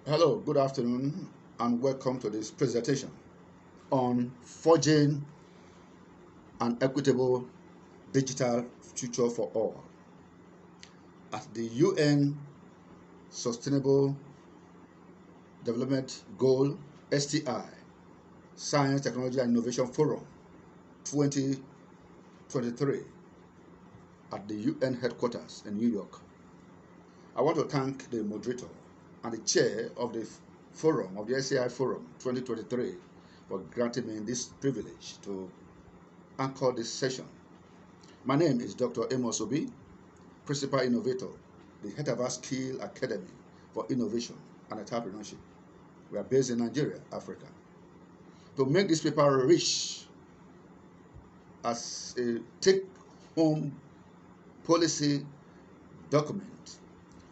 Hello, good afternoon, and welcome to this presentation on forging an equitable digital future for all. At the UN Sustainable Development Goal STI, Science, Technology and Innovation Forum 2023 at the UN headquarters in New York. I want to thank the moderator and the chair of the forum, of the SCI Forum 2023, for granting me this privilege to anchor this session. My name is Dr. Amos, Principal Innovator, the head of our Skill Academy for Innovation and Entrepreneurship. We are based in Nigeria, Africa. To make this paper rich as a take-home policy document,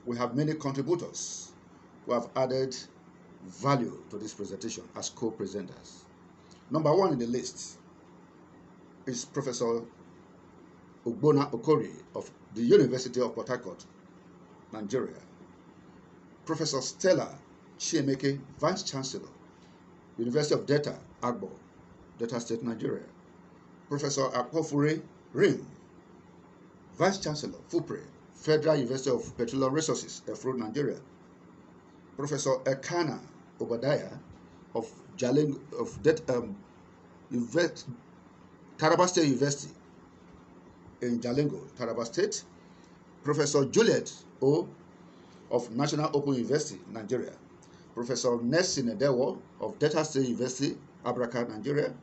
we have many contributors who have added value to this presentation as co-presenters. Number one in the list is Professor Ogbonna Okori of the University of Port Harcourt, Nigeria. Professor Stella Chiemeke, Vice Chancellor, University of Delta, Agbo, Delta State, Nigeria. Professor Akpofure Rim, Vice Chancellor, FUPRE, Federal University of Petroleum Resources, Efro, Nigeria. Professor Ekana Obadiah of Taraba State University in Jalingo, Taraba State. Professor Juliet O of National Open University, Nigeria. Professor Nessin Edewo of Delta State University, Abraka, Nigeria.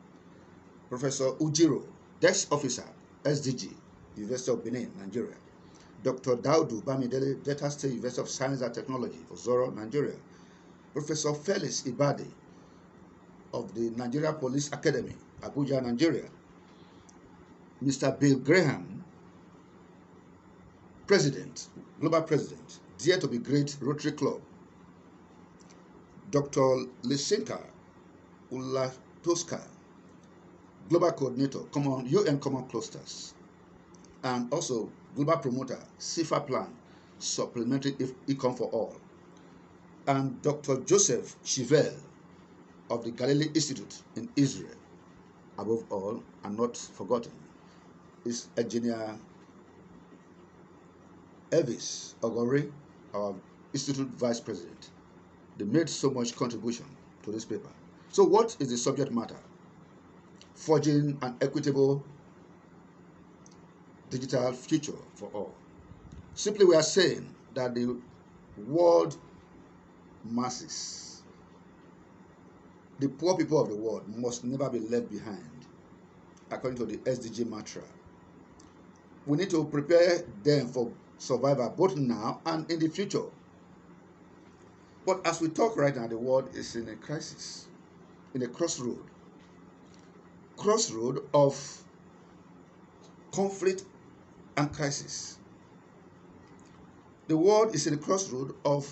Professor Ujiro, Desk Officer, SDG, University of Benin, Nigeria. Dr. Daudu Bamidele, Delta State University of Science and Technology, Ozoro, Nigeria. Professor Felix Ibadi of the Nigeria Police Academy, Abuja, Nigeria. Mr. Bill Graham, President, Global President, Dare to be Great Rotary Club. Dr. Lysinka Ulatoska, Global Coordinator, UN Common Clusters, and also Global Promoter, CIFA Plan, Supplementary Econ for All. And Dr. Joseph Chivel of the Galilee Institute in Israel. Above all, and not forgotten, is Engineer Elvis Ogori, our Institute Vice President. They made so much contribution to this paper. So what is the subject matter? Forging an equitable digital future for all. Simply, we are saying that the world masses, the poor people of the world, must never be left behind, according to the SDG mantra. We need to prepare them for survival both now and in the future. But as we talk right now, the world is in a crisis, in a crossroad of conflict and crisis. The world is in a crossroad of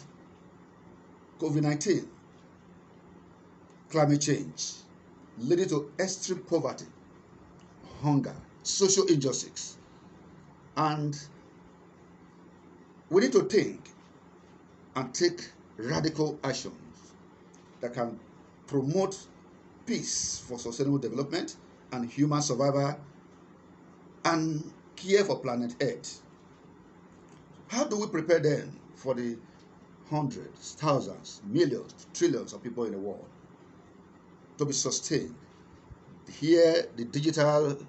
COVID-19, climate change, leading to extreme poverty, hunger, social injustice. And we need to think and take radical actions that can promote peace for sustainable development and human survival and care for planet Earth. How do we prepare then for the hundreds, thousands, millions, trillions of people in the world to be sustained? Here, the digital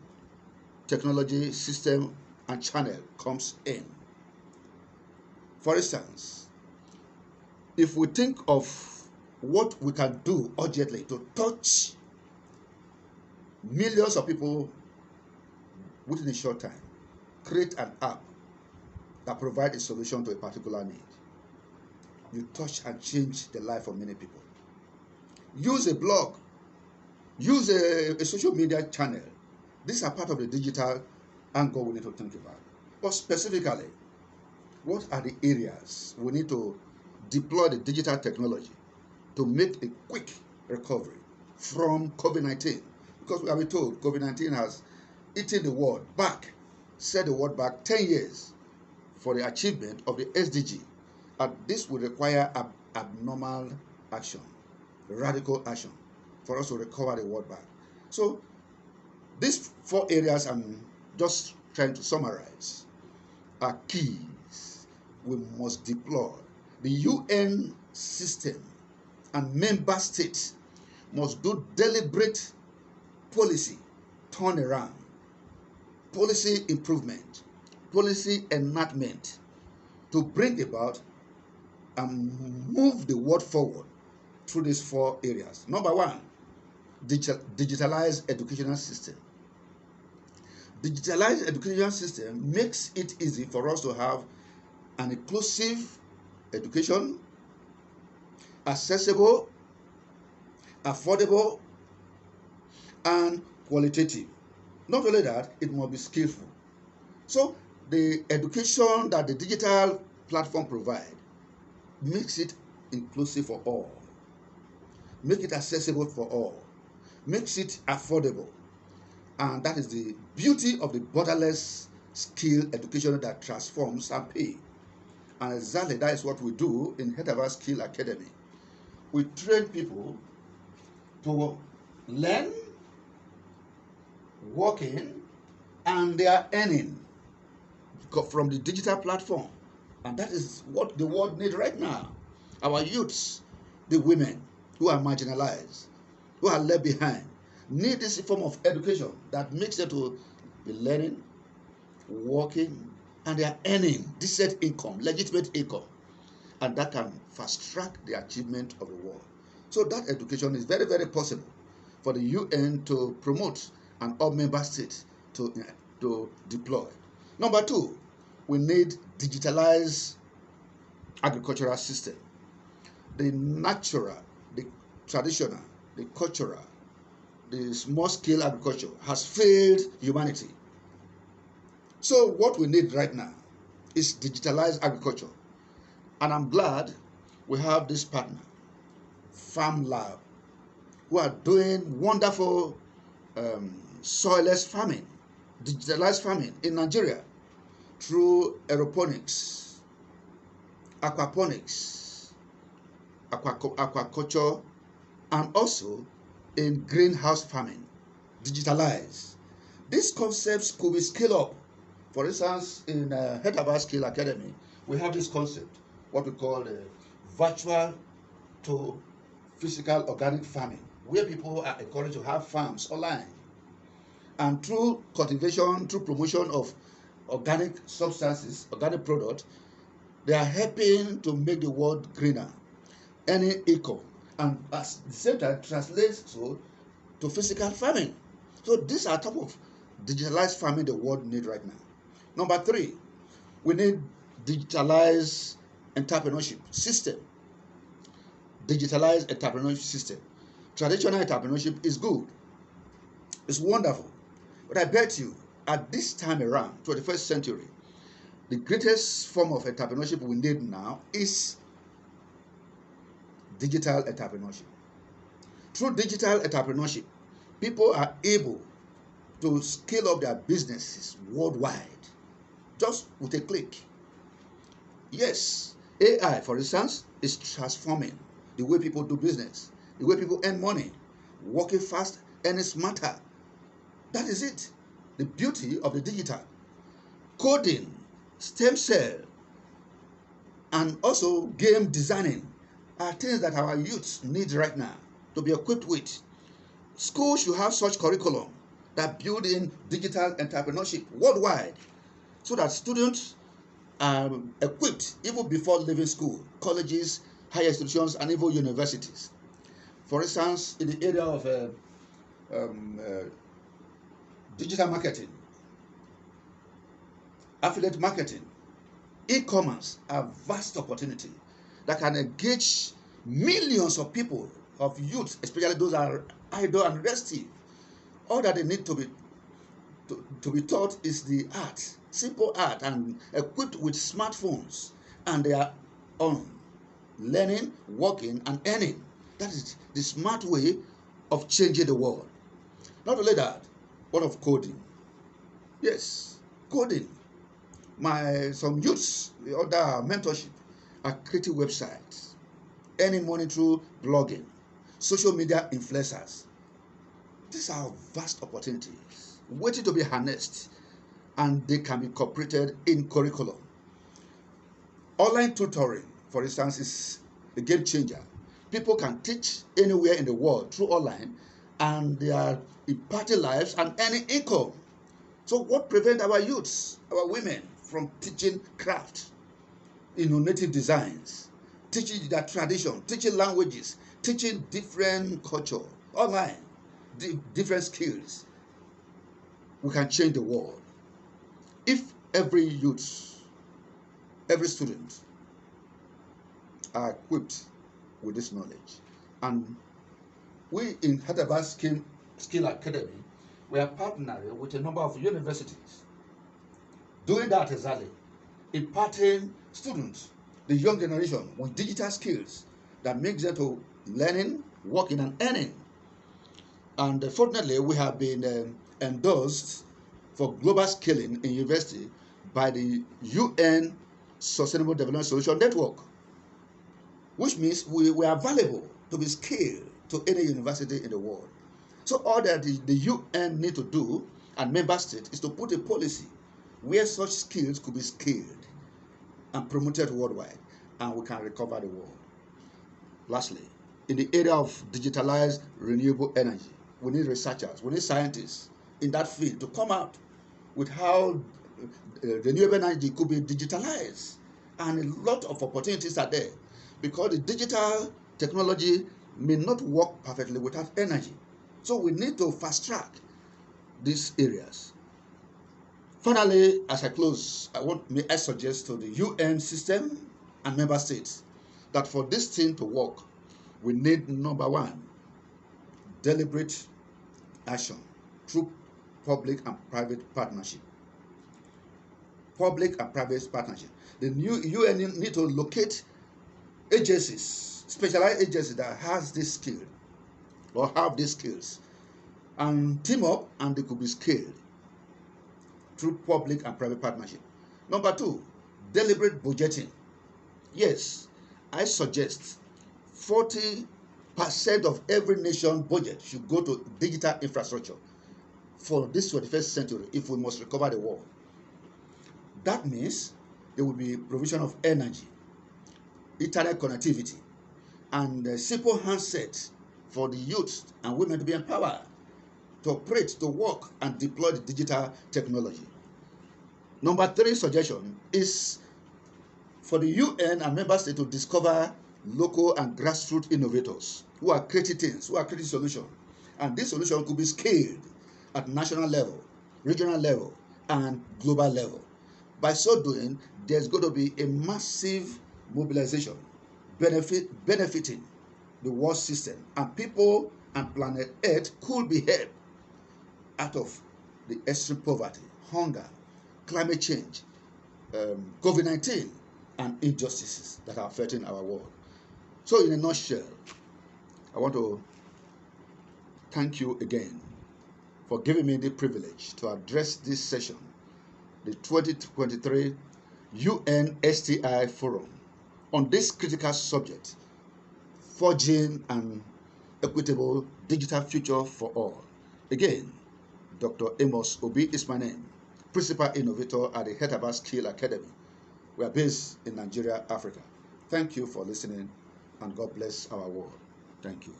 technology system and channel comes in. For instance, if we think of what we can do urgently to touch millions of people within a short time, create an app that provides a solution to a particular need. You touch and change the life of many people. Use a blog, use a social media channel. These are part of the digital angle we need to think about. But specifically, what are the areas we need to deploy the digital technology to make a quick recovery from COVID-19? Because we have been told COVID-19 has eaten the world back, set the world back 10 years for the achievement of the SDG. And this will require abnormal action, radical action, for us to recover the world back. So these 4 areas I'm just trying to summarize are keys we must deploy. The UN system and member states must do deliberate policy turnaround, policy improvement, policy enactment to bring about and move the world forward through these 4 areas. Number 1, digitalized educational system. Digitalized educational system makes it easy for us to have an inclusive education, accessible, affordable, and qualitative. Not only that, it must be skillful. So the education that the digital platform provides makes it inclusive for all, make it accessible for all, makes it affordable. And that is the beauty of the borderless skill education that transforms and pay. And exactly that is what we do in Equitable Skill Academy. We train people to learn, working, and they are earning from the digital platform. And that is what the world needs right now. Our youths, the women who are marginalized, who are left behind, need this form of education that makes them to be learning, working, and they are earning decent income, legitimate income. And that can fast track the achievement of the world. So that education is very, very possible for the UN to promote and all member states to deploy. Number 2, we need digitalized agricultural system. The natural, the traditional, the cultural, the small-scale agriculture has failed humanity. So what we need right now is digitalized agriculture. And I'm glad we have this partner, Farm Lab, who are doing wonderful soilless farming, digitalized farming in Nigeria through aeroponics, aquaponics, aquaculture, and also in greenhouse farming, digitalized. These concepts could be scaled up. For instance, in Equitable Skill Academy, we have this concept, what we call virtual to physical organic farming, where people are encouraged to have farms online. And through cultivation, through promotion of organic substances, organic products, they are helping to make the world greener, any income, and at the same time translates so to physical farming. So these are type of digitalized farming the world needs right now. Number 3, we need digitalized entrepreneurship system. Digitalized entrepreneurship system. Traditional entrepreneurship is good, it's wonderful, but I bet you at this time around, 21st century, the greatest form of entrepreneurship we need now is digital entrepreneurship. Through digital entrepreneurship, people are able to scale up their businesses worldwide just with a click. Yes, AI, for instance, is transforming the way people do business, the way people earn money, working fast, earning smarter. That is it. The beauty of the digital. Coding, stem cell, and also game designing are things that our youths need right now to be equipped with. Schools should have such curriculum that build in digital entrepreneurship worldwide so that students are equipped even before leaving school, colleges, higher institutions, and even universities. For instance, in the area of digital marketing, affiliate marketing, e-commerce are vast opportunity that can engage millions of people, of youth, especially those that are idle and restive. All that they need to be taught is the art, simple art, and equipped with smartphones, and they are on learning, working, and earning. That is the smart way of changing the world. Not only that, what of coding? Yes, coding. Some youths, the other mentorship, are creating websites, earning money through blogging, social media influencers. These are vast opportunities waiting to be harnessed, and they can be incorporated in curriculum. Online tutoring, for instance, is a game changer. People can teach anywhere in the world through online, and they are imparting lives and earning income. So what prevents our youths, our women, from teaching craft, innovative designs, teaching their tradition, teaching languages, teaching different culture online, different skills? We can change the world if every youth, every student are equipped with this knowledge. And we in Hyderabad Skill Academy, we are partnering with a number of universities doing that exactly, imparting students, the young generation, with digital skills that makes them to learning, working, and earning. And fortunately, we have been endorsed for global scaling in university by the UN Sustainable Development Solution Network, which means we are valuable to be scaled to any university in the world. So all that the UN need to do, and member states, is to put a policy where such skills could be scaled and promoted worldwide, and we can recover the world. Lastly, in the area of digitalized renewable energy, we need researchers, we need scientists in that field to come out with how renewable energy could be digitalized. And a lot of opportunities are there, because the digital technology may not work perfectly without energy. So we need to fast track these areas. Finally, as I close, may I suggest to the UN system and member states that for this thing to work, we need, number one, deliberate action through public and private partnership. Public and private partnership. The new UN need to locate agencies, specialized agencies that has this skill or have these skills, and team up, and they could be scaled through public and private partnership. Number two, deliberate budgeting. Yes, I suggest 40% of every nation budget should go to digital infrastructure for this 21st century if we must recover the world. That means there will be provision of energy, internet connectivity, and a simple handset for the youth and women to be empowered to operate, to work, and deploy the digital technology. Number three suggestion is for the UN and member states to discover local and grassroots innovators who are creating things, who are creating solutions. And this solution could be scaled at national level, regional level, and global level. By so doing, there's going to be a massive mobilization benefiting the world system, and people and planet Earth could be helped out of the extreme poverty, hunger, climate change, COVID-19, and injustices that are affecting our world. So in a nutshell, I want to thank you again for giving me the privilege to address this session, the 2023 UN STI Forum, on this critical subject, forging an equitable digital future for all. Again, Dr. Amos Obi is my name, Principal Innovator at the Hyderabad Skill Academy. We are based in Nigeria, Africa. Thank you for listening, and God bless our world. Thank you.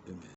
Amen.